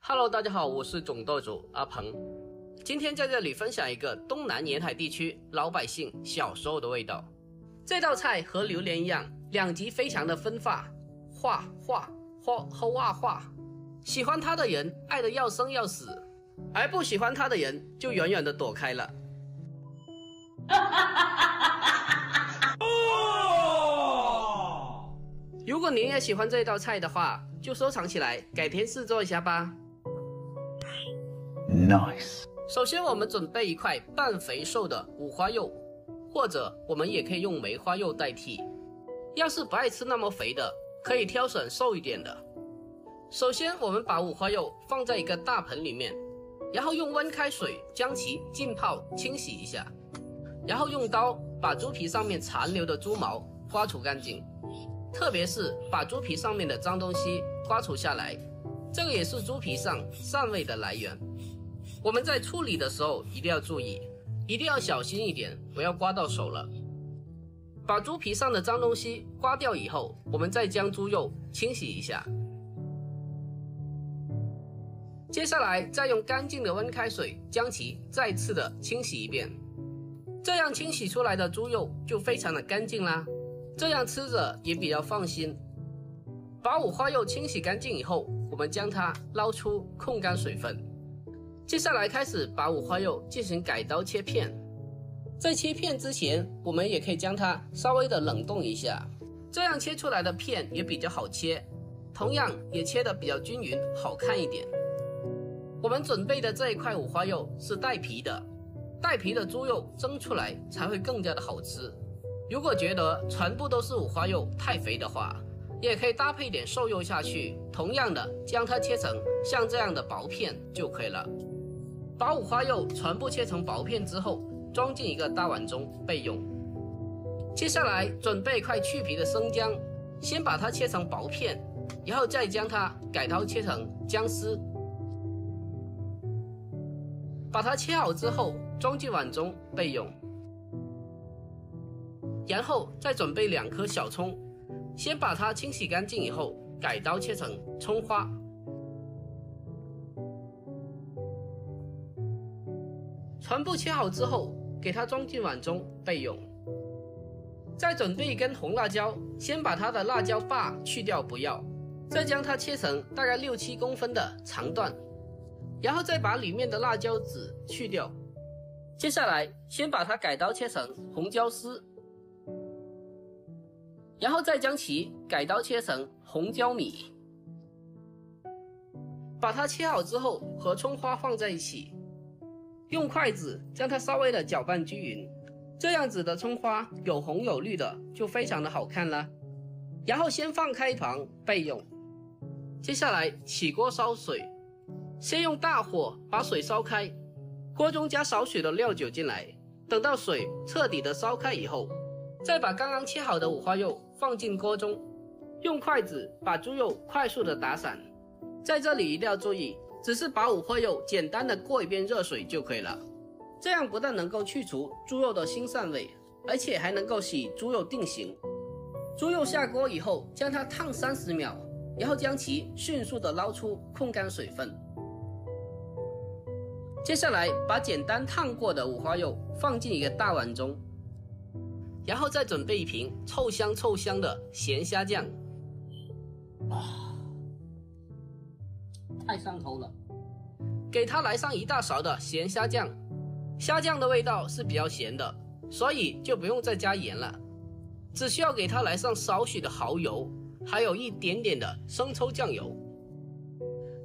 Hello， 大家好，我是种豆主阿鹏。今天在这里分享一个东南沿海地区老百姓小时候的味道。这道菜和榴莲一样，两极非常的分化，化。喜欢它的人爱得要生要死，而不喜欢它的人就远远的躲开了。如果您也喜欢这道菜的话，就收藏起来，改天试做一下吧。Nice。首先我们准备一块半肥瘦的五花肉，或者我们也可以用梅花肉代替。要是不爱吃那么肥的，可以挑选瘦一点的。首先我们把五花肉放在一个大盆里面，然后用温开水将其浸泡清洗一下，然后用刀把猪皮上面残留的猪毛刮除干净，特别是把猪皮上面的脏东西刮除下来，这个也是猪皮上膻味的来源。我们在处理的时候一定要注意，一定要小心一点，不要刮到手了。把猪皮上的脏东西刮掉以后，我们再将猪肉清洗一下，接下来再用干净的温开水将其再次的清洗一遍，这样清洗出来的猪肉就非常的干净啦，这样吃着也比较放心。把五花肉清洗干净以后，我们将它捞出控干水分，接下来开始把五花肉进行改刀切片。在切片之前，我们也可以将它稍微的冷冻一下，这样切出来的片也比较好切，同样也切得比较均匀，好看一点。我们准备的这一块五花肉是带皮的，带皮的猪肉蒸出来才会更加的好吃。如果觉得全部都是五花肉太肥的话，也可以搭配一点瘦肉下去，同样的将它切成像这样的薄片就可以了。把五花肉全部切成薄片之后，装进一个大碗中备用。接下来准备一块去皮的生姜，先把它切成薄片，然后再将它改刀切成姜丝。把它切好之后装进碗中备用。然后再准备2颗小葱，先把它清洗干净以后改刀切成葱花。全部切好之后给它装进碗中备用。再准备一根红辣椒，先把它的辣椒把去掉不要，再将它切成大概6-7公分的长段，然后再把里面的辣椒籽去掉。接下来先把它改刀切成红椒丝，然后再将其改刀切成红椒米。把它切好之后和葱花放在一起，用筷子将它稍微的搅拌均匀，这样子的葱花有红有绿的就非常的好看了。然后先放开一旁备用。接下来起锅烧水，先用大火把水烧开，锅中加少许的料酒进来，等到水彻底的烧开以后，再把刚刚切好的五花肉放进锅中，用筷子把猪肉快速的打散。在这里一定要注意，只是把五花肉简单的过一遍热水就可以了，这样不但能够去除猪肉的腥膻味，而且还能够使猪肉定型。猪肉下锅以后将它烫30秒，然后将其迅速的捞出控干水分。接下来把简单烫过的五花肉放进一个大碗中，然后再准备一瓶臭香的咸虾酱。太上头了，给它来上1大勺的咸虾酱。虾酱的味道是比较咸的，所以就不用再加盐了，只需要给它来上少许的蚝油，还有一点点的生抽酱油，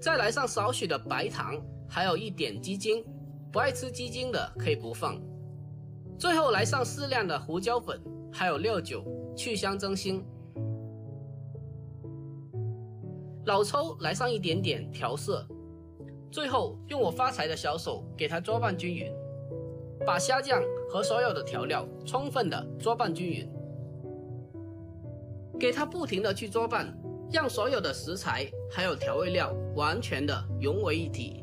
再来上少许的白糖，还有一点鸡精，不爱吃鸡精的可以不放。最后来上适量的胡椒粉，还有料酒，去香增腥。老抽来上一点点调色，最后用我发财的小手给它捉拌均匀，把虾酱和所有的调料充分的捉拌均匀，给它不停的去捉拌，让所有的食材还有调味料完全的融为一体。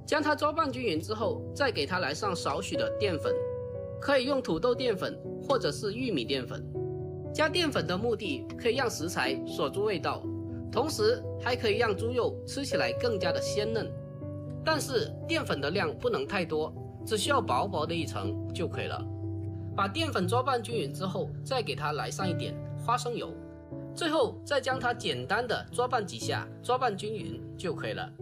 将它捉拌均匀之后，再给它来上少许的淀粉，可以用土豆淀粉或者是玉米淀粉。加淀粉的目的可以让食材锁住味道，同时还可以让猪肉吃起来更加的鲜嫩。但是淀粉的量不能太多，只需要薄薄的一层就可以了。把淀粉抓拌均匀之后，再给它来上一点花生油，最后再将它简单的抓拌几下，抓拌均匀就可以了。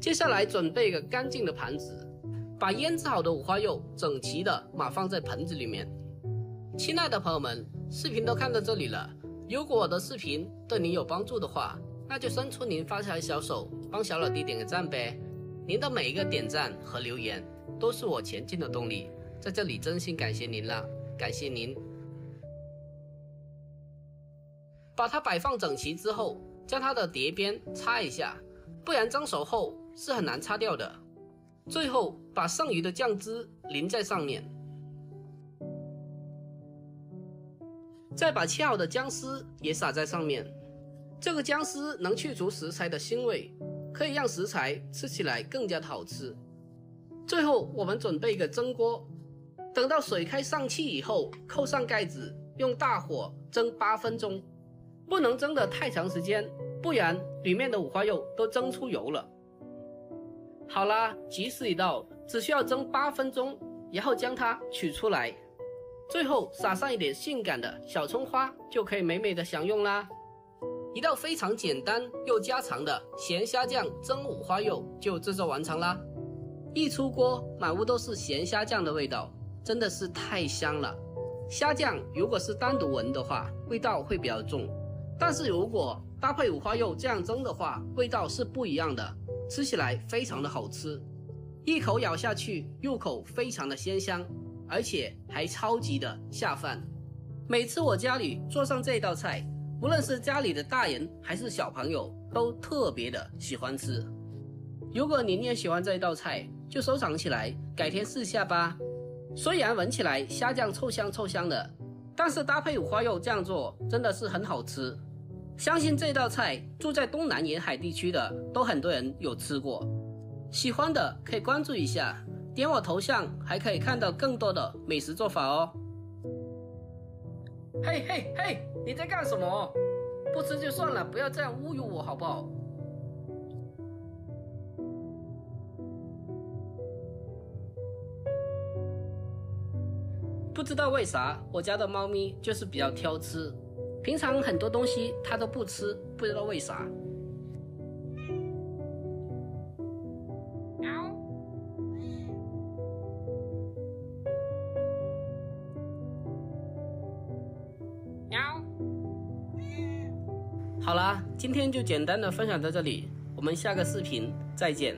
接下来准备一个干净的盘子，把腌制好的五花肉整齐的码放在盆子里面。亲爱的朋友们，视频都看到这里了，如果我的视频对您有帮助的话，那就伸出您发财的小手，帮小老弟点个赞呗。您的每一个点赞和留言都是我前进的动力，在这里真心感谢您了，感谢您。把它摆放整齐之后，将它的碟边擦一下，不然蒸熟后是很难擦掉的。最后把剩余的酱汁淋在上面，再把切好的姜丝也撒在上面。这个姜丝能去除食材的腥味，可以让食材吃起来更加的好吃。最后我们准备一个蒸锅，等到水开上气以后，扣上盖子，用大火蒸8分钟，不能蒸得太长时间，不然里面的五花肉都蒸出油了。好啦，吉时已到，只需要蒸8分钟，然后将它取出来，最后撒上一点性感的小葱花，就可以美美的享用啦。一道非常简单又家常的咸虾酱蒸五花肉就制作完成啦。一出锅，满屋都是咸虾酱的味道，真的是太香了。虾酱如果是单独闻的话，味道会比较重，但是如果搭配五花肉这样蒸的话，味道是不一样的，吃起来非常的好吃。一口咬下去，入口非常的鲜香，而且还超级的下饭。每次我家里做上这道菜，无论是家里的大人还是小朋友，都特别的喜欢吃。如果您也喜欢这一道菜，就收藏起来，改天试下吧。虽然闻起来虾酱臭香臭香的，但是搭配五花肉这样做真的是很好吃。相信这道菜住在东南沿海地区的都很多人有吃过，喜欢的可以关注一下，点我头像还可以看到更多的美食做法哦。嘿嘿嘿，你在干什么？不吃就算了，不要这样侮辱我好不好？不知道为啥我家的猫咪就是比较挑吃，平常很多东西它都不吃，不知道为啥。好啦，今天就简单的分享到这里，我们下个视频再见。